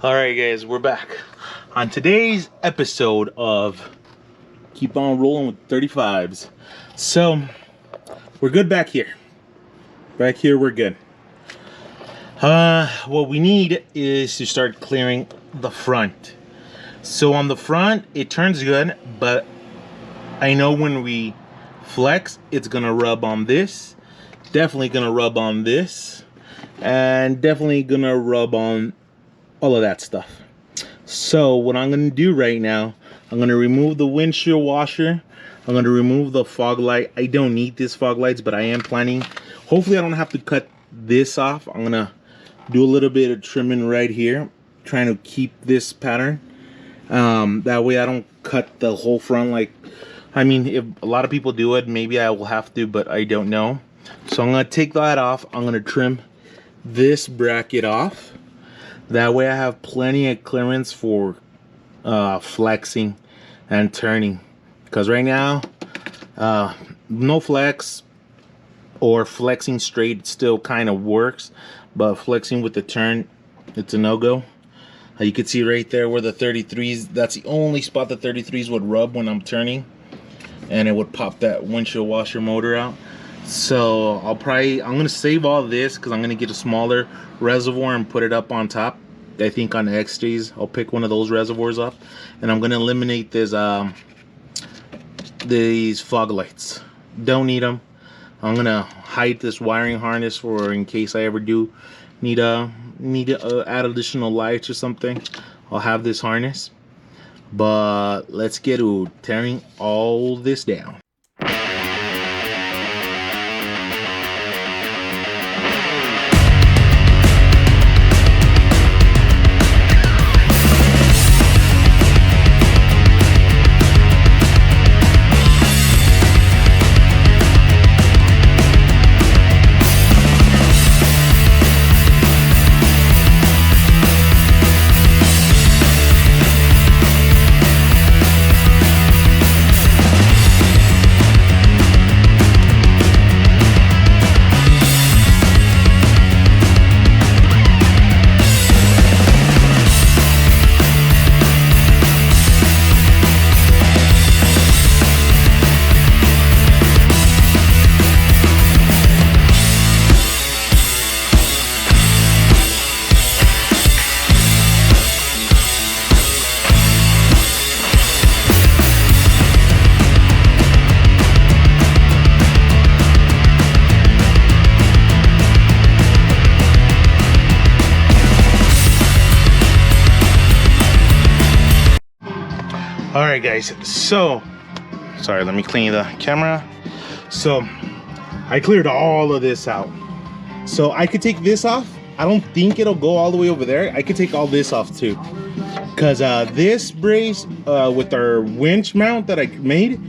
All right, guys, we're back on today's episode of Keep On Rolling with 35s. So we're good back here. Back here, we're good. What we need is to start clearing the front. So on the front, it turns good, but I know when we flex, it's gonna rub on this. Definitely gonna rub on this, and definitely gonna rub on all of that stuff. So what I'm gonna do right now, I'm gonna remove the windshield washer. I'm gonna remove the fog light. I don't need these fog lights, but I am planning. Hopefully I don't have to cut this off. I'm gonna do a little bit of trimming right here, trying to keep this pattern. That way I don't cut the whole front. Like, I mean, if a lot of people do it, maybe I will have to, but I don't know. So I'm gonna take that off. I'm gonna trim this bracket off. That way I have plenty of clearance for flexing and turning. Because right now, no flex or flexing straight still kind of works. But flexing with the turn, it's a no-go. You can see right there where the 33s, that's the only spot the 33s would rub when I'm turning. And it would pop that windshield washer motor out. So I'm gonna save all this because I'm gonna get a smaller reservoir and put it up on top. I think on the XJs I'll pick one of those reservoirs up, and I'm gonna eliminate these fog lights. Don't need them. I'm gonna hide this wiring harness for in case I ever do need to add additional lights or something. I'll have this harness. But let's get to tearing all this down. All right, guys, so sorry, let me clean the camera. So I cleared all of this out, so I could take this off. I don't think it'll go all the way over there. I could take all this off too, because this brace with our winch mount that I made,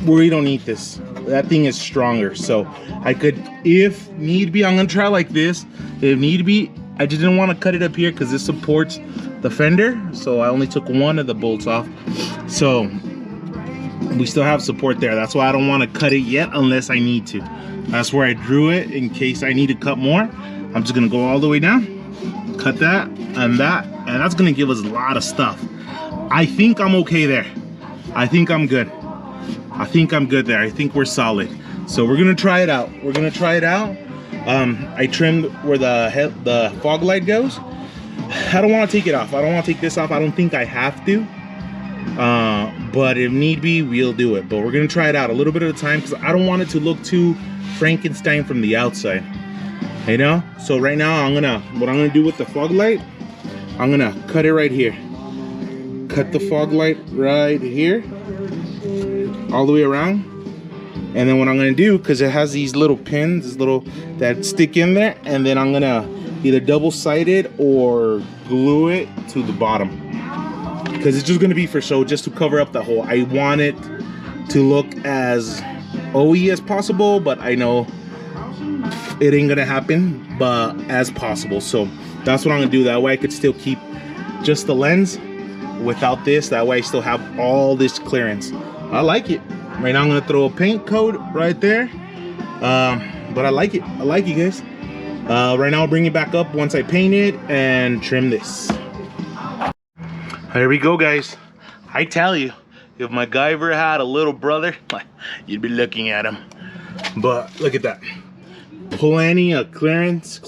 we don't need this. That thing is stronger, so I could, if need be, I'm gonna try like this. If need be, I just didn't want to cut it up here because this supports the fender, so I only took one of the bolts off, so we still have support there. That's why I don't want to cut it yet unless I need to. That's where I drew it in case I need to cut more. I'm just gonna go all the way down, cut that, and that's gonna give us a lot of stuff. I think I'm okay there. I think I'm good. I think I'm good there. I think we're solid. So we're gonna try it out. We're gonna try it out. I trimmed where the fog light goes. I don't want to take it off. I don't want to take this off. I don't think I have to. But if need be, we'll do it. But we're going to try it out a little bit at a time because I don't want it to look too Frankenstein from the outside. You know? So right now, what I'm going to do with the fog light, I'm going to cut it right here. Cut the fog light right here. All the way around. And then what I'm going to do, because it has these little pins, that stick in there. And then I'm going to either double-side it or glue it to the bottom, because it's just going to be for show, just to cover up the hole. I want it to look as OE as possible, but I know it ain't gonna happen, but as possible. So that's what I'm gonna do. That way I could still keep just the lens without this. That way I still have all this clearance. I like it. Right now I'm gonna throw a paint coat right there, but I like it. I like it, guys. Right now I'll bring it back up once I paint it and trim this. There we go, guys. I tell you, if MacGyver had a little brother, you'd be looking at him. But look at that. Plenty of clearance.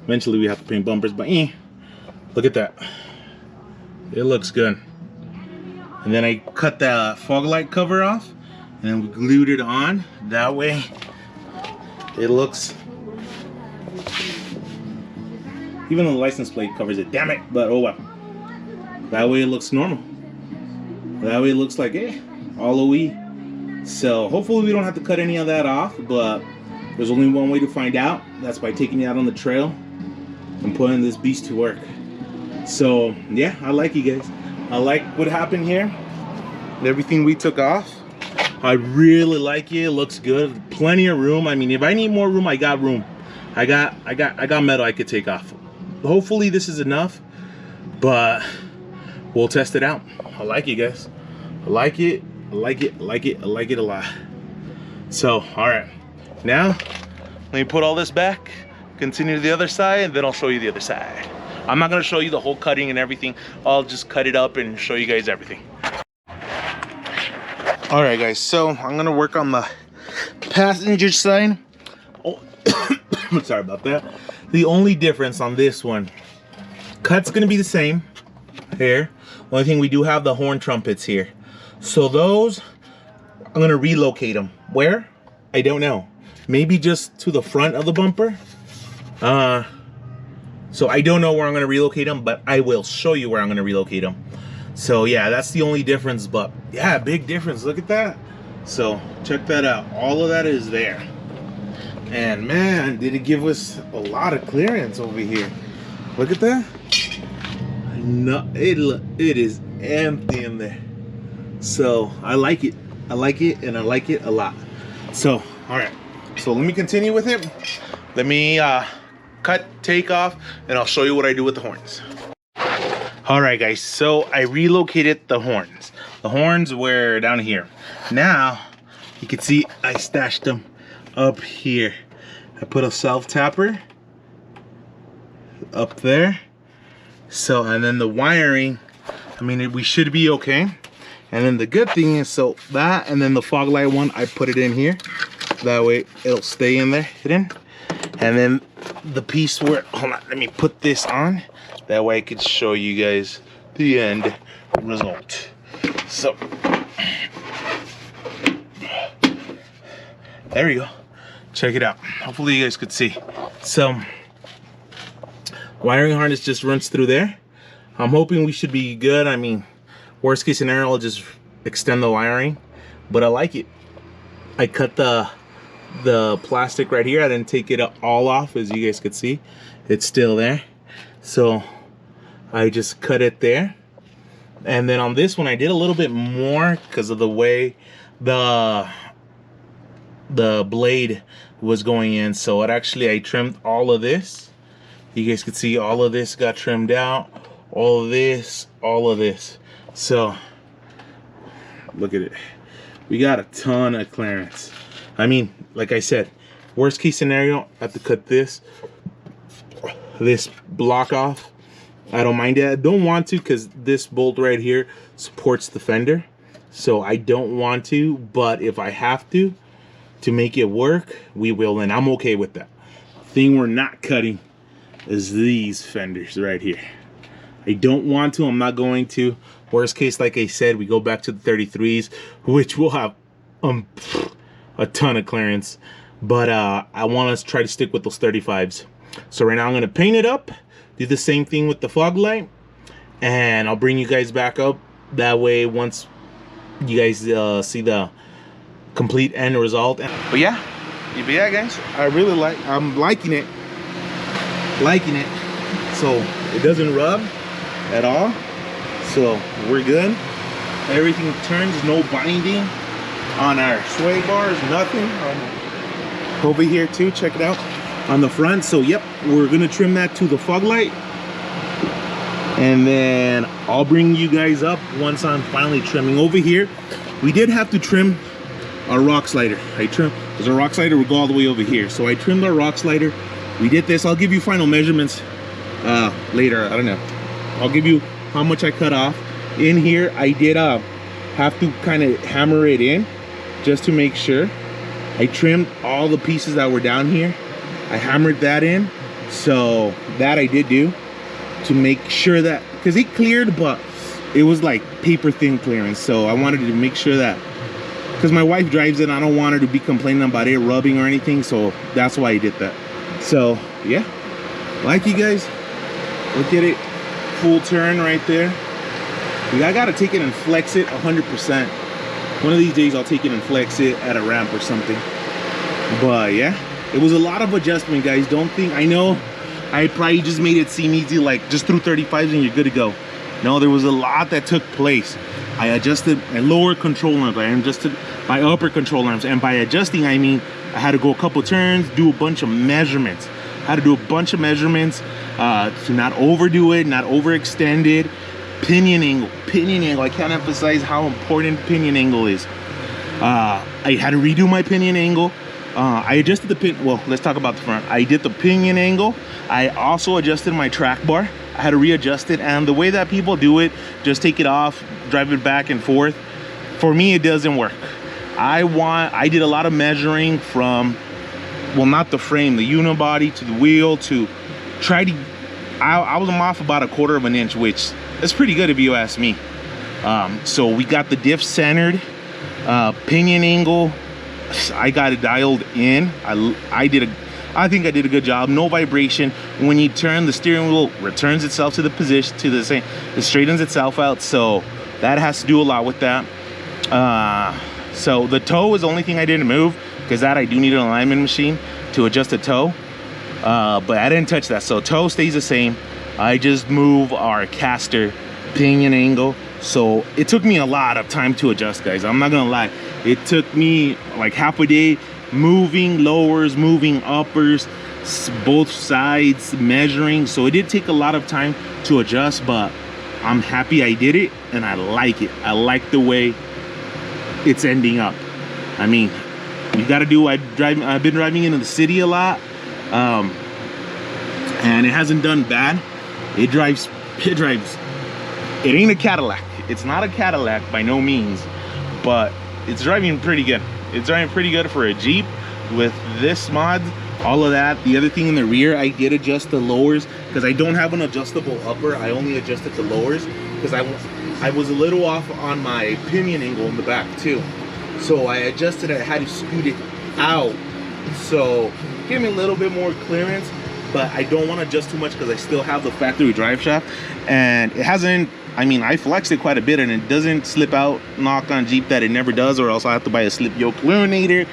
Eventually we have to paint bumpers, but look at that. It looks good. And then I cut the fog light cover off and then we glued it on. That way it looks, even though the license plate covers it, damn it, but oh well. That way it looks normal. That way it looks like, all OE. So hopefully we don't have to cut any of that off, but there's only one way to find out. That's by taking it out on the trail and putting this beast to work. So yeah, I like you guys. I like what happened here. Everything we took off. I really like it. It looks good. Plenty of room. I mean, if I need more room, I got room. I got metal I could take off. Hopefully this is enough, but we'll test it out. I like it, guys. I like it. I like it. I like it. I like it a lot. So, all right. Now, let me put all this back, continue to the other side, and then I'll show you the other side. I'm not gonna show you the whole cutting and everything. I'll just cut it up and show you guys everything. All right, guys, so I'm gonna work on the passenger side. Oh, sorry about that. The only difference on this one, cut's gonna be the same here. Only thing, we do have the horn trumpets here. So those, I'm gonna relocate them. Where? I don't know. Maybe just to the front of the bumper. So I don't know where I'm gonna relocate them, but I will show you where I'm gonna relocate them. So yeah, that's the only difference, but yeah, big difference. Look at that. So check that out. All of that is there. And man, did it give us a lot of clearance over here. Look at that. No, it is empty in there. So I like it. I like it, and I like it a lot. So, all right. So let me continue with it. Let me cut, take off, and I'll show you what I do with the horns. All right, guys, so I relocated the horns. The horns were down here. Now, you can see I stashed them up here. I put a self-tapper up there. So, and then the wiring, I mean, we should be okay. And then the good thing is, so that, and then the fog light one, I put it in here. That way it'll stay in there, hidden. And then the piece where, hold on, let me put this on. That way I could show you guys the end result. So, there we go. Check it out. Hopefully you guys could see. So, wiring harness just runs through there. I'm hoping we should be good. I mean, worst case scenario, I'll just extend the wiring, but I like it. I cut the plastic right here. I didn't take it all off, as you guys could see. It's still there. So I just cut it there. And then on this one, I did a little bit more because of the way the blade was going in. So it actually, I trimmed all of this. You guys could see all of this got trimmed out. All of this, all of this. So look at it. We got a ton of clearance. I mean, like I said, worst case scenario, I have to cut this block off. I don't mind it. I don't want to, because this bolt right here supports the fender. So I don't want to, but if I have to make it work, we will, and I'm okay with that. Thing we're not cutting is these fenders right here. I don't want to, I'm not going to. Worst case, like I said, we go back to the 33s, which will have a ton of clearance. But I want us to try to stick with those 35s. So right now I'm gonna paint it up, do the same thing with the fog light, and I'll bring you guys back up. That way, once you guys see the complete end result. But yeah, guys, I'm liking it. So it doesn't rub at all. So we're good. Everything turns, no binding on our sway bars, nothing. Over here too, check it out on the front. So yep, we're gonna trim that to the fog light, and then I'll bring you guys up once I'm finally trimming. Over here, we did have to trim our rock slider. There's a rock slider will go all the way over here. So I trimmed our rock slider. We did this. I'll give you final measurements later. I don't know. I'll give you how much I cut off. In here, I did have to kind of hammer it in just to make sure. I trimmed all the pieces that were down here. I hammered that in. So that I did do to make sure that, because it cleared, but it was like paper thin clearance. So I wanted to make sure that, because my wife drives it, I don't want her to be complaining about it rubbing or anything. So that's why I did that. So yeah, like you guys, look at it, full turn right there. I gotta take it and flex it 100%. One of these days I'll take it and flex it at a ramp or something. But yeah, it was a lot of adjustment, guys. Don't think, I know I probably just made it seem easy, like just through 35s and you're good to go. No, there was a lot that took place. I adjusted my lower control arms, I adjusted my upper control arms, and by adjusting I mean I had to go a couple turns, do a bunch of measurements. I had to do a bunch of measurements to not overdo it, not overextend it. Pinion angle, I can't emphasize how important pinion angle is. I had to redo my pinion angle. I adjusted the pin, well, let's talk about the front. I did the pinion angle. I also adjusted my track bar. I had to readjust it, and the way that people do it, just take it off, drive it back and forth. For me, it doesn't work. I did a lot of measuring from, well, not the frame, the unibody to the wheel to try to, I was off about 1/4 of an inch, which is pretty good if you ask me. So we got the diff centered, pinion angle, I got it dialed in. I think I did a good job. No vibration. When you turn, the steering wheel returns itself to the position, to the same, it straightens itself out. So that has to do a lot with that. So the toe is the only thing I didn't move, because that I do need an alignment machine to adjust the toe. But I didn't touch that. So toe stays the same. I just move our caster pinion angle. So it took me a lot of time to adjust, guys. I'm not gonna lie. It took me like half a day moving lowers, moving uppers, both sides, measuring. So it did take a lot of time to adjust, but I'm happy I did it, and I like it. I like the way it's ending up. I mean, you gotta do, I've been driving into the city a lot, and it hasn't done bad. It drives, it ain't a Cadillac. It's not a Cadillac by no means, but it's driving pretty good. It's driving pretty good for a Jeep with this mod, all of that. The other thing in the rear, I did adjust the lowers because I don't have an adjustable upper. I only adjusted the lowers because I was a little off on my pinion angle in the back too. So I adjusted it, I had to scoot it out. So give me a little bit more clearance, but I don't want to adjust too much because I still have the factory drive shaft, and it hasn't, I mean, I flexed it quite a bit and it doesn't slip out. Knock on Jeep that it never does, or else I have to buy a slip yoke illuminator,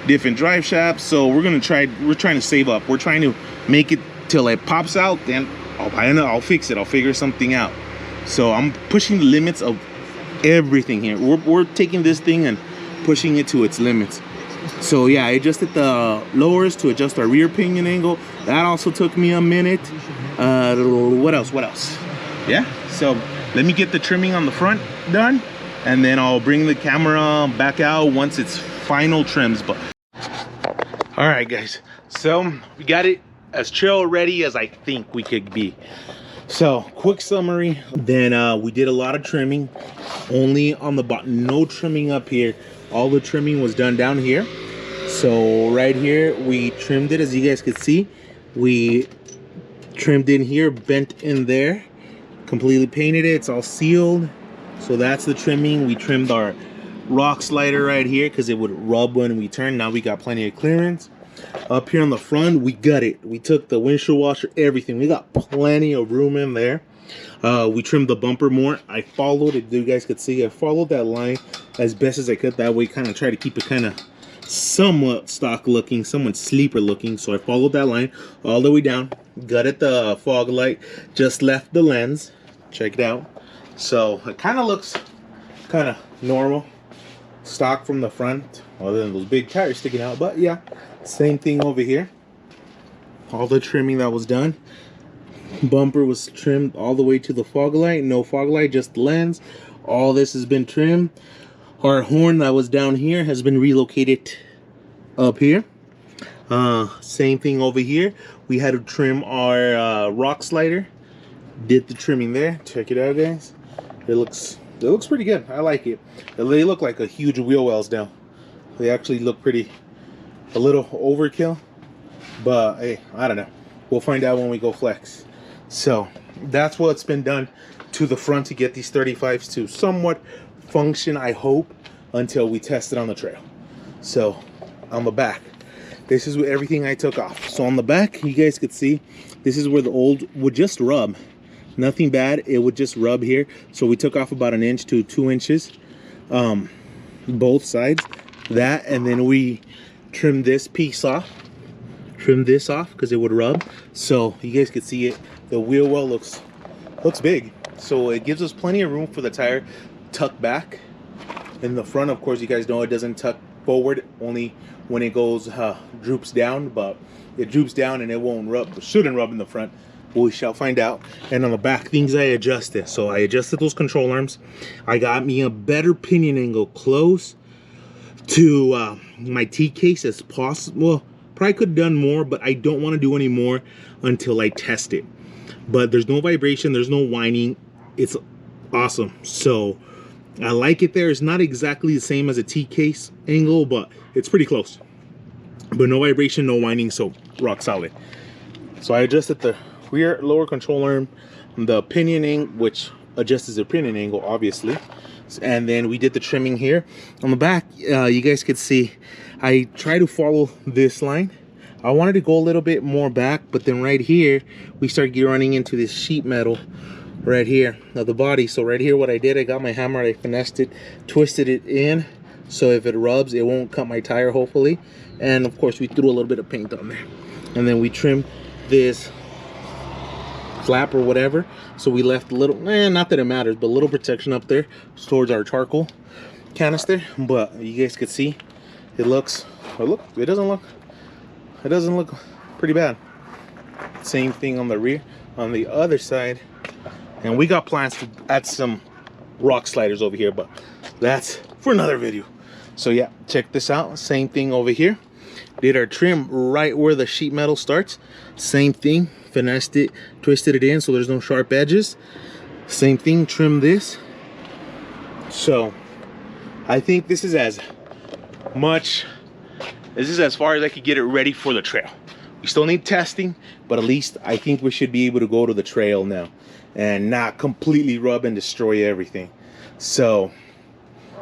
different drive shafts. So we're trying to save up. We're trying to make it till it pops out, then I'll buy another, I'll fix it, I'll figure something out. So I'm pushing the limits of everything here. We're taking this thing and pushing it to its limits. So yeah, I adjusted the lowers to adjust our rear pinion angle. That also took me a minute. What else? Yeah, so let me get the trimming on the front done, and then I'll bring the camera back out once it's final trims. But all right, guys, so we got it as trail ready as I think we could be. So quick summary, then we did a lot of trimming, only on the bottom, no trimming up here. All the trimming was done down here. So right here we trimmed it, as you guys could see. We trimmed in here, bent in there, completely painted it. It's all sealed. So that's the trimming. We trimmed our rock slider right here because it would rub when we turn. Now we got plenty of clearance. Up here on the front, we gut it. We took the windshield washer, everything. We got plenty of room in there. We trimmed the bumper more. I followed it, you guys could see, I followed that line as best as I could. That way, kind of try to keep it kind of somewhat stock looking, somewhat sleeper looking. So I followed that line all the way down, gutted the fog light, just left the lens. Check it out. So it kind of looks kind of normal, stock from the front, other than those big tires sticking out. But yeah, same thing over here. All the trimming that was done. Bumper was trimmed all the way to the fog light. No fog light, just the lens. All this has been trimmed. Our horn that was down here has been relocated up here. Same thing over here. We had to trim our rock slider. Did the trimming there. Check it out, guys. It looks pretty good. I like it. They look like a huge wheel wells now. They actually look pretty, a little overkill, but hey, I don't know. We'll find out when we go flex. So that's what's been done to the front to get these 35s to somewhat function, I hope, until we test it on the trail. So on the back, this is everything I took off. So on the back, you guys could see, this is where the old would just rub. Nothing bad, it would just rub here. So we took off about 1 inch to 2 inches, both sides. That, and then we trimmed this piece off. Trim this off because it would rub. So you guys could see it. The wheel well looks big. So it gives us plenty of room for the tire tuck back. In the front, of course, you guys know it doesn't tuck forward, only when it goes droops down, but it droops down and it won't rub, shouldn't rub in the front. We shall find out. And on the back, things I adjusted. So I adjusted those control arms. I got me a better pinion angle close to my T-case as possible. Well, probably could have done more, but I don't want to do any more until I test it. But there's no vibration, there's no whining. It's awesome. So I like it there. It's not exactly the same as a T-case angle, but it's pretty close. But no vibration, no whining, so rock solid. So I adjusted the rear lower control arm, the pinioning, which adjusts the pinion angle, obviously. And then we did the trimming here. On the back, you guys could see, I try to follow this line. I wanted to go a little bit more back, but then right here, we start running into this sheet metal right here of the body. So right here, what I did, I got my hammer, I finessed it, twisted it in, so if it rubs, it won't cut my tire, hopefully. And of course, we threw a little bit of paint on there. And then we trimmed this flap or whatever. So we left a little, not that it matters, but a little protection up there towards our charcoal canister. But you guys could see, it doesn't look pretty bad. Same thing on the rear, on the other side. And we got plans to add some rock sliders over here, but that's for another video. So yeah, check this out. Same thing over here. Did our trim right where the sheet metal starts. Same thing, finessed it, twisted it in so there's no sharp edges. Same thing, trim this. So I think this is as far as I could get it ready for the trail. We still need testing, but at least I think we should be able to go to the trail now and not completely rub and destroy everything. So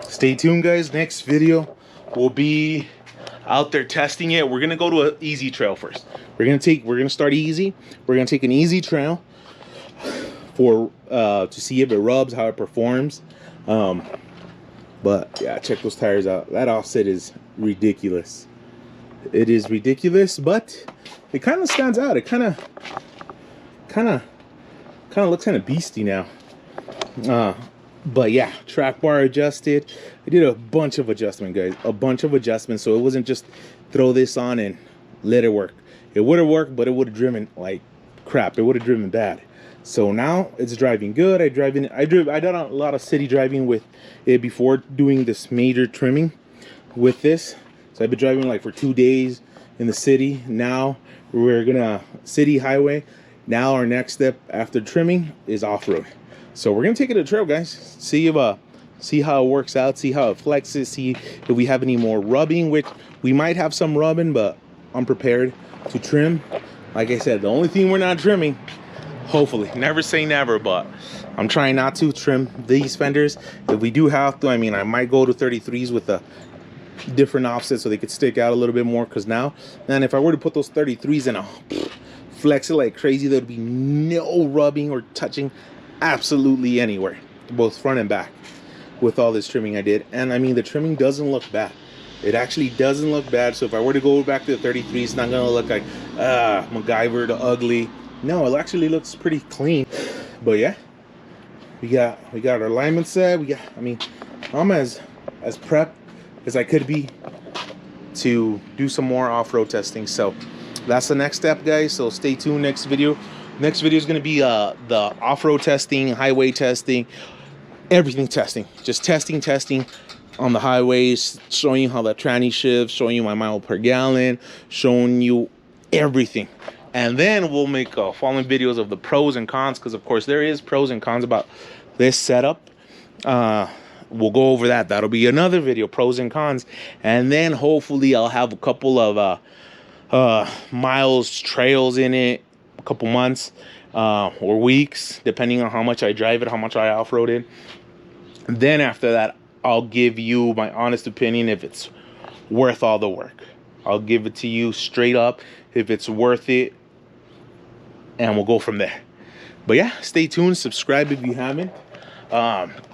stay tuned, guys. Next video will be out there testing it. We're gonna go to an easy trail first. We're gonna start easy. We're gonna take an easy trail for to see if it rubs, how it performs. But yeah, check those tires out. That offset is ridiculous. It is ridiculous, but it kind of stands out. It kind of looks kind of beastie now. But yeah, track bar adjusted. I did a bunch of adjustment, guys, a bunch of adjustments. So it wasn't just throw this on and let it work. It would have worked, but it would have driven like crap. It would have driven bad. So now it's driving good. I did a lot of city driving with it before doing this major trimming with this. So I've been driving like for 2 days in the city. Now we're gonna city highway. Now our next step after trimming is off-road. So we're gonna take it to the trail, guys. See how it works out, see how it flexes, see if we have any more rubbing, which we might have some rubbing, but I'm prepared to trim. Like I said, the only thing we're not trimming, hopefully, never say never, but I'm trying not to trim these fenders. If we do have to, I mean, I might go to 33s with a different offset so they could stick out a little bit more, because now, man, if I were to put those 33s in, flex it like crazy, there'd be no rubbing or touching absolutely anywhere, both front and back, with all this trimming I did. And I mean, the trimming doesn't look bad. It actually doesn't look bad. So if I were to go back to the 33, it's not gonna look like MacGyver, the ugly. No, it actually looks pretty clean. But yeah, we got our alignment set. I mean, I'm as prepped as I could be to do some more off-road testing. So that's the next step, guys. So stay tuned. Next video is going to be the off-road testing, highway testing, everything testing. Just testing on the highways, showing you how the tranny shifts, showing you my mile per gallon, showing you everything. And then we'll make following videos of the pros and cons, because of course there is pros and cons about this setup. We'll go over that. That'll be another video, pros and cons. And then hopefully I'll have a couple of miles, trails in it, a couple months or weeks, depending on how much I drive it, how much I off-road it. And then after that, I'll give you my honest opinion if it's worth all the work. I'll give it to you straight up if it's worth it, and we'll go from there. But yeah, stay tuned, subscribe if you haven't.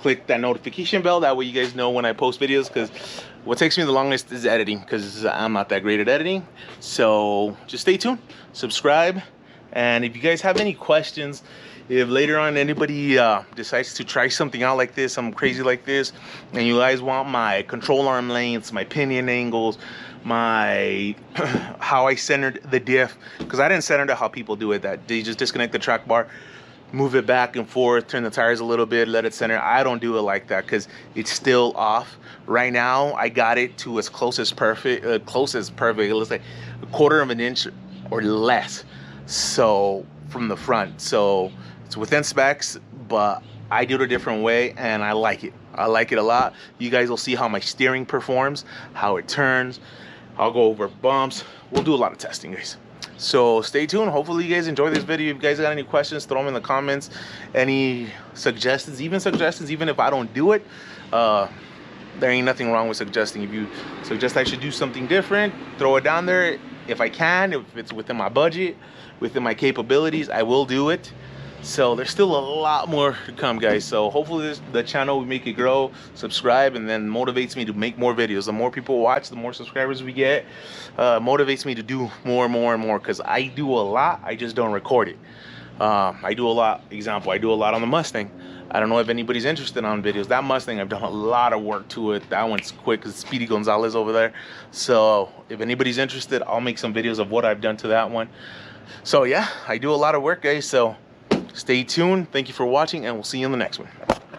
Click that notification bell, that way you guys know when I post videos, because what takes me the longest is editing, because I'm not that great at editing. So just stay tuned, subscribe, and if you guys have any questions, if later on anybody decides to try something out like this, something crazy like this, and you guys want my control arm lengths, my pinion angles, my how I centered the diff, because I didn't center it how people do it, that they just disconnect the track bar, move it back and forth, turn the tires a little bit, let it center. I don't do it like that because it's still off. Right now, I got it to as close as perfect. It looks like a quarter of an inch or less. So from the front, so it's within specs, but I do it a different way, and I like it. I like it a lot. You guys will see how my steering performs, how it turns. I'll go over bumps. We'll do a lot of testing, guys. So stay tuned. Hopefully you guys enjoy this video. If you guys got any questions, throw them in the comments. Any suggestions, even if I don't do it, there ain't nothing wrong with suggesting. If you suggest I should do something different, throw it down there. If I can, if it's within my budget, within my capabilities, I will do it. So there's still a lot more to come, guys. So hopefully the channel will make it grow, subscribe, and then motivates me to make more videos. The more people watch, the more subscribers we get, motivates me to do more and more and more, because I do a lot, I just don't record it. I do a lot. Example, I do a lot on the Mustang. I don't know if anybody's interested on videos. That Mustang, I've done a lot of work to it. That one's quick, because Speedy Gonzalez over there. So if anybody's interested, I'll make some videos of what I've done to that one. So yeah, I do a lot of work, guys. So stay tuned. Thank you for watching, and we'll see you in the next one.